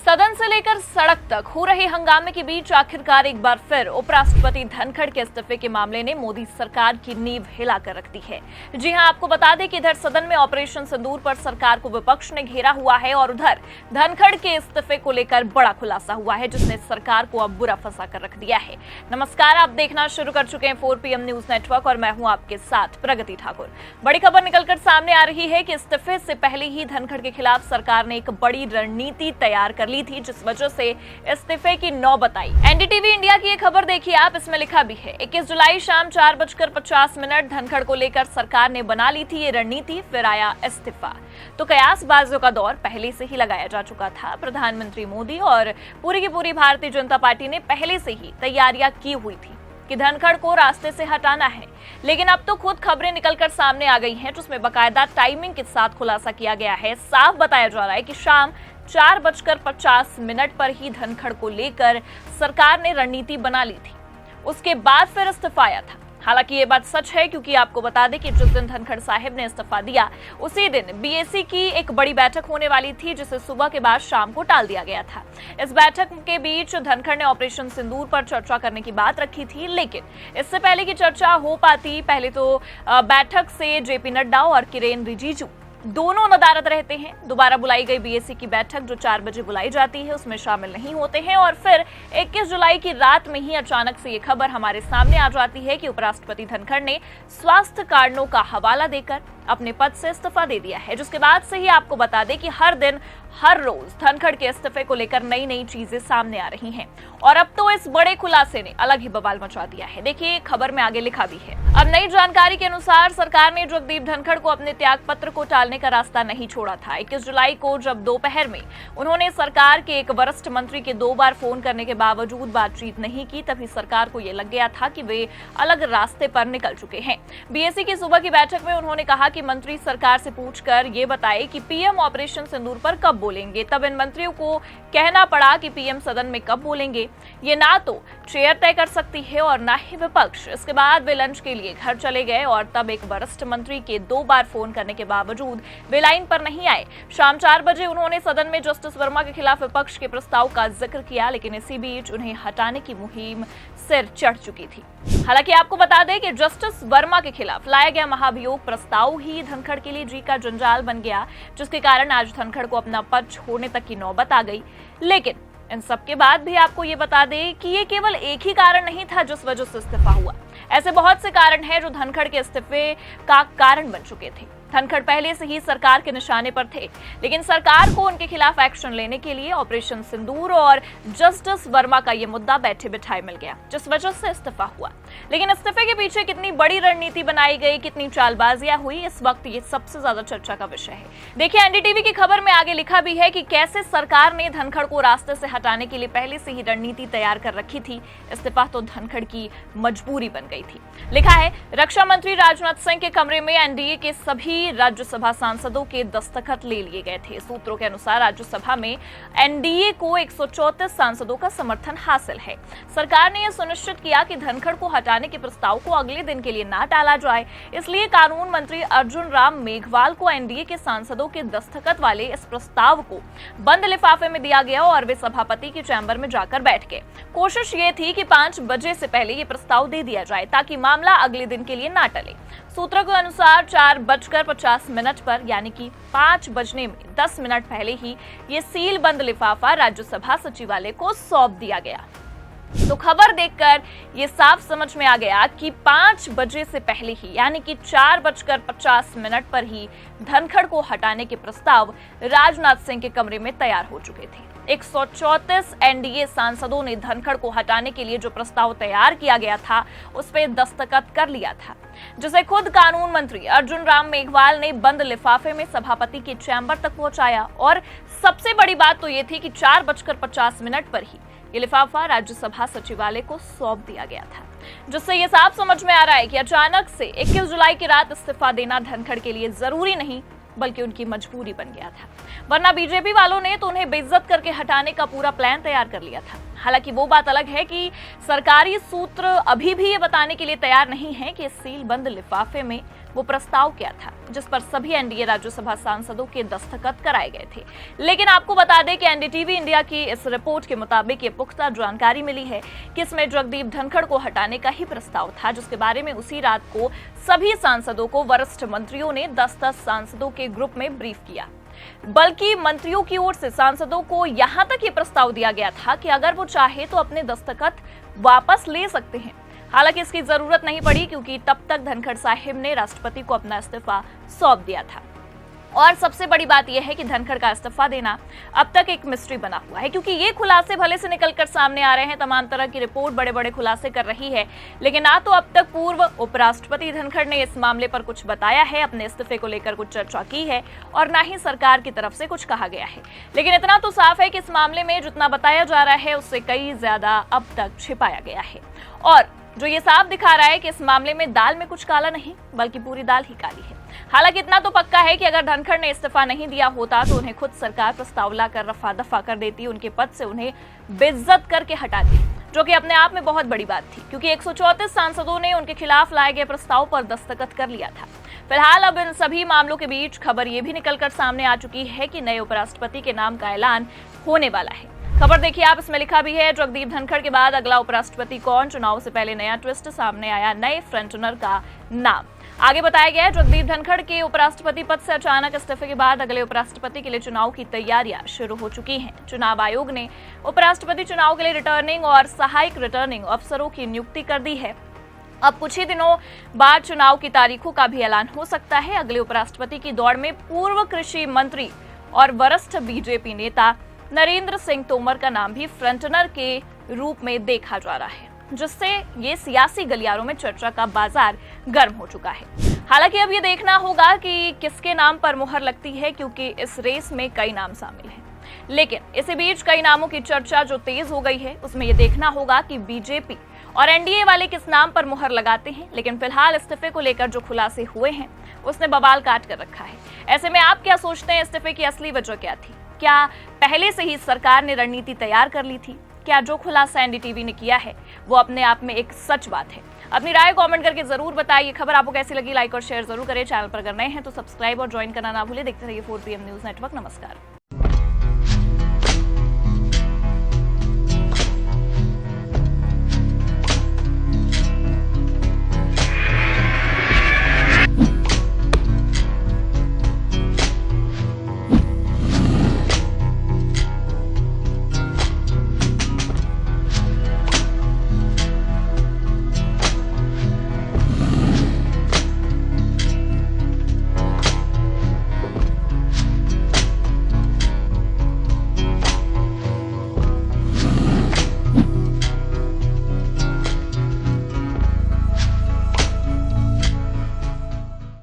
सदन से लेकर सड़क तक हो रहे हंगामे के बीच आखिरकार एक बार फिर उपराष्ट्रपति धनखड़ के इस्तीफे के मामले ने मोदी सरकार की नींव हिलाकर रख दी है। जी हां, आपको बता दें कि इधर सदन में ऑपरेशन सिंदूर पर सरकार को विपक्ष ने घेरा हुआ है और उधर धनखड़ के इस्तीफे को लेकर बड़ा खुलासा हुआ है, जिसने सरकार को अब बुरा फंसा कर रख दिया है। नमस्कार, आप देखना शुरू कर चुके हैं 4 PM न्यूज नेटवर्क और मैं हूं आपके साथ प्रगति ठाकुर। बड़ी खबर निकलकर सामने आ रही है कि इस्तीफे से पहले ही धनखड़ के खिलाफ सरकार ने एक बड़ी रणनीति तैयार कर ली थी, जिस वजह से इस्तीफे की नौबत आई। एनडीटीवी इंडिया की एक खबर देखिए आप, इसमें लिखा भी है 21 जुलाई शाम 4:50 धनखड़ को लेकर सरकार ने बना ली थी ये रणनीति, फिर आया इस्तीफा। तो कयासबाजियों का दौर पहले से ही लगाया जा चुका था। प्रधानमंत्री मोदी और पूरी की पूरी भारतीय जनता पार्टी ने पहले से ही तैयारियां की हुई थी कि धनखड़ को रास्ते से हटाना है, लेकिन अब तो खुद खबरें निकलकर सामने आ गई हैं, जिसमें बकायदा टाइमिंग के साथ खुलासा किया गया है। साफ बताया जा रहा है कि शाम 4:50 पर ही धनखड़ को लेकर सरकार ने रणनीति बना ली थी। उसके बाद फिर इस्तीफा आया था। हालांकि ये बात सच है, क्योंकि आपको बता दें कि जिस दिन धनखड़ साहिब ने इस्तीफा दिया उसी दिन बीएसी की एक बड़ी बैठक होने वाली थी, जिसे सुबह के बाद शाम को टाल दिया गया था। इस बैठक के बीच धनखड़ ने ऑपरेशन सिंदूर पर चर्चा करने की बात रखी थी, लेकिन इससे पहले की चर्चा हो पाती, पहले तो बैठक से जेपी नड्डा और किरेन रिजिजू दोनों नदारद रहते हैं। दोबारा बुलाई गई बीएसी की बैठक जो 4 बजे बुलाई जाती है, उसमें शामिल नहीं होते हैं और फिर 21 जुलाई की रात में ही अचानक से ये खबर हमारे सामने आ जाती है कि उपराष्ट्रपति धनखड़ ने स्वास्थ्य कारणों का हवाला देकर अपने पद से इस्तीफा दे दिया है, जिसके बाद से ही आपको बता दें कि हर दिन हर रोज धनखड़ के इस्तीफे को लेकर नई नई चीजें सामने आ रही हैं और अब तो इस बड़े खुलासे ने अलग ही बवाल मचा दिया है। देखिए खबर में आगे लिखा भी है। अब नई जानकारी के अनुसार सरकार ने जगदीप धनखड़ को अपने त्याग पत्र को टालने का रास्ता नहीं छोड़ा था। 21 जुलाई को जब दोपहर में उन्होंने सरकार के एक वरिष्ठ मंत्री के 2 बार फोन करने के बावजूद बातचीत नहीं की, तभी सरकार को यह लग गया था कि वे अलग रास्ते पर निकल चुके हैं। बीएसी की सुबह की बैठक में उन्होंने कहा कि मंत्री सरकार से पूछकर ये बताए कि पीएम ऑपरेशन सिंदूर पर कब बोलेंगे। तब इन मंत्रियों को कहना पड़ा कि पीएम सदन में कब बोलेंगे ये ना तो चेयर तय कर सकती है और ना ही विपक्ष। इसके बाद वे लंच के लिए घर चले गए और तब एक वरिष्ठ मंत्री के 2 बार फोन करने के बावजूद वे लाइन पर नहीं आए। शाम 4 बजे उन्होंने सदन में जस्टिस वर्मा के खिलाफ विपक्ष के प्रस्ताव का जिक्र किया, लेकिन इसी बीच उन्हें हटाने की मुहिम सिर चढ़ चुकी थी। हालांकि आपको बता दें कि जस्टिस वर्मा के खिलाफ लाया गया महाभियोग प्रस्ताव ही धनखड़ के लिए जी का जंजाल बन गया, जिसके कारण आज धनखड़ को अपना पद छोड़ने तक की नौबत आ गई। लेकिन इन सबके बाद भी आपको ये बता दें कि ये केवल एक ही कारण नहीं था जिस वजह से इस्तीफा हुआ। ऐसे बहुत से कारण हैं जो धनखड़ के इस्तीफे का कारण बन चुके थे। धनखड़ पहले से ही सरकार के निशाने पर थे, लेकिन सरकार को उनके खिलाफ एक्शन लेने के लिए ऑपरेशन सिंदूर और जस्टिस वर्मा का यह मुद्दा बैठे बिठाए मिल गया, जिस वजह से इस्तीफा हुआ। लेकिन इस्तीफे के पीछे कितनी बड़ी रणनीति बनाई गई, कितनी चालबाजियां हुई, इस वक्त ये सबसे ज्यादा चर्चा का विषय है। देखिए एनडीटीवी की खबर में आगे लिखा भी है कि कैसे सरकार ने धनखड़ को रास्ते से हटाने के लिए पहले से ही रणनीति तैयार कर रखी थी। इस्तीफा तो धनखड़ की मजबूरी बन गई थी। लिखा है, रक्षा मंत्री राजनाथ सिंह के कमरे में एनडीए के सभी राज्यसभा सांसदों के दस्तखत ले लिए गए थे। सूत्रों के अनुसार राज्यसभा में एनडीए को 134 सांसदों का समर्थन हासिल है। सरकार ने यह सुनिश्चित किया कि धनखड़ को हटाने के प्रस्ताव को अगले दिन के लिए ना टाला जाए, इसलिए कानून मंत्री अर्जुन राम मेघवाल को एनडीए के सांसदों के दस्तखत वाले इस प्रस्ताव को बंद लिफाफे में दिया गया और वे सभापति के चैम्बर में जाकर बैठ गए। कोशिश ये थी कि 5 बजे से पहले ये प्रस्ताव दे दिया जाए ताकि मामला अगले दिन के लिए ना टले। सूत्रों के अनुसार 4:50 पर यानी कि 5 बजने में 10 मिनट पहले ही ये सील बंद लिफाफा राज्यसभा सचिवालय को सौंप दिया गया। तो खबर देखकर ये साफ समझ में आ गया कि 5 बजे से पहले ही यानी कि 4:50 पर ही धनखड़ को हटाने के प्रस्ताव राजनाथ सिंह के कमरे में तैयार हो चुके थे। 134 एनडीए सांसदों ने धनखड़ को हटाने के लिए जो प्रस्ताव तैयार किया गया था उस पर दस्तखत कर लिया था, जिसे खुद कानून मंत्री अर्जुन राम मेघवाल ने बंद लिफाफे में सभापति के चैम्बर तक पहुंचाया। और सबसे बड़ी बात तो ये थी कि 4:50 पर ही ये लिफाफा राज्यसभा सचिवालय को सौंप दिया गया था, जिससे ये साफ समझ में आ रहा है कि अचानक से 21 जुलाई की रात इस्तीफा देना धनखड़ के लिए जरूरी नहीं बल्कि उनकी मजबूरी बन गया था। वरना बीजेपी वालों ने तो उन्हें बेइज्जत करके हटाने का पूरा प्लान तैयार कर लिया था। हालांकि वो बात अलग है कि सरकारी सूत्र अभी भी ये बताने के लिए तैयार नहीं है कि इस सील बंद लिफाफे में वो प्रस्ताव क्या था जिस पर सभी एनडीए राज्यसभा सांसदों के दस्तखत कराए गए थे। लेकिन आपको बता दें कि एनडीटीवी इंडिया की इस रिपोर्ट के मुताबिक ये पुख्ता जानकारी मिली है कि इसमें जगदीप धनखड़ को हटाने का ही प्रस्ताव था, जिसके बारे में उसी रात को सभी सांसदों को वरिष्ठ मंत्रियों ने 10-10 सांसदों के ग्रुप में ब्रीफ किया। बल्कि मंत्रियों की ओर से सांसदों को यहां तक ये प्रस्ताव दिया गया था कि अगर वो चाहे तो अपने दस्तखत वापस ले सकते हैं। हालांकि इसकी जरूरत नहीं पड़ी क्योंकि तब तक धनखड़ साहिब ने राष्ट्रपति को अपना इस्तीफा सौंप दिया था। और सबसे बड़ी बात यह है कि धनखड़ का इस्तीफा देना अब तक एक मिस्ट्री बना हुआ है, क्योंकि ये खुलासे भले से निकलकर सामने आ रहे हैं, तमाम तरह की रिपोर्ट बड़े बड़े खुलासे कर रही है, लेकिन ना तो अब तक पूर्व उपराष्ट्रपति धनखड़ ने इस मामले पर कुछ बताया है, अपने इस्तीफे को लेकर कुछ चर्चा की है, और ना ही सरकार की तरफ से कुछ कहा गया है। लेकिन इतना तो साफ है कि इस मामले में जितना बताया जा रहा है उससे कई ज्यादा अब तक छिपाया गया है, और जो ये साफ दिखा रहा है कि इस मामले में दाल में कुछ काला नहीं बल्कि पूरी दाल ही काली है। हालांकि इतना तो पक्का है कि अगर धनखड़ ने इस्तीफा नहीं दिया होता तो उन्हें खुद सरकार प्रस्ताव लाकर रफा दफा कर देती, उनके पद से उन्हें बेइज्जत करके हटाती, जो कि अपने आप में बहुत बड़ी बात थी, क्योंकि 134 सांसदों ने उनके खिलाफ लाए गए प्रस्ताव पर दस्तखत कर लिया था। फिलहाल अब इन सभी मामलों के बीच खबर ये भी निकलकर सामने आ चुकी है कि नए उपराष्ट्रपति के नाम का ऐलान होने वाला है। खबर देखिए आप, इसमें लिखा भी है जगदीप धनखड़ के बाद अगला उपराष्ट्रपति कौन, चुनाव से पहले नया ट्विस्ट, सामने आया नए फ्रंटनर का नाम। आगे बताया गया है जगदीप धनखड़ के उपराष्ट्रपति पद से अचानक इस्तीफे के बाद अगले उपराष्ट्रपति के लिए चुनाव की तैयारियां शुरू हो चुकी हैं। चुनाव आयोग ने उपराष्ट्रपति चुनाव के लिए रिटर्निंग और सहायक रिटर्निंग अफसरों की नियुक्ति कर दी है। अब कुछ ही दिनों बाद चुनाव की तारीखों का भी ऐलान हो सकता है। अगले उपराष्ट्रपति की दौड़ में पूर्व कृषि मंत्री और वरिष्ठ बीजेपी नेता नरेंद्र सिंह तोमर का नाम भी फ्रंटनर के रूप में देखा जा रहा है, जिससे ये सियासी गलियारों में चर्चा का बाजार गर्म हो चुका है। हालांकि अब ये देखना होगा कि किसके नाम पर मुहर लगती है, क्योंकि इस रेस में कई नाम शामिल हैं। लेकिन इसी बीच कई नामों की चर्चा जो तेज हो गई है, उसमें ये देखना होगा कि बीजेपी और एनडीए वाले किस नाम पर मुहर लगाते हैं। लेकिन फिलहाल इस्तीफे को लेकर जो खुलासे हुए हैं उसने बवाल काट कर रखा है। ऐसे में आप क्या सोचते हैं, इस्तीफे की असली वजह क्या थी? क्या पहले से ही सरकार ने रणनीति तैयार कर ली थी? क्या जो खुलासा एनडीटीवी ने किया है वो अपने आप में एक सच बात है? अपनी राय कमेंट करके जरूर बताइए। खबर आपको कैसी लगी, लाइक और शेयर जरूर करें। चैनल पर अगर नए हैं तो सब्सक्राइब और ज्वाइन करना ना भूलें। देखते रहिए 4PM न्यूज नेटवर्क। नमस्कार।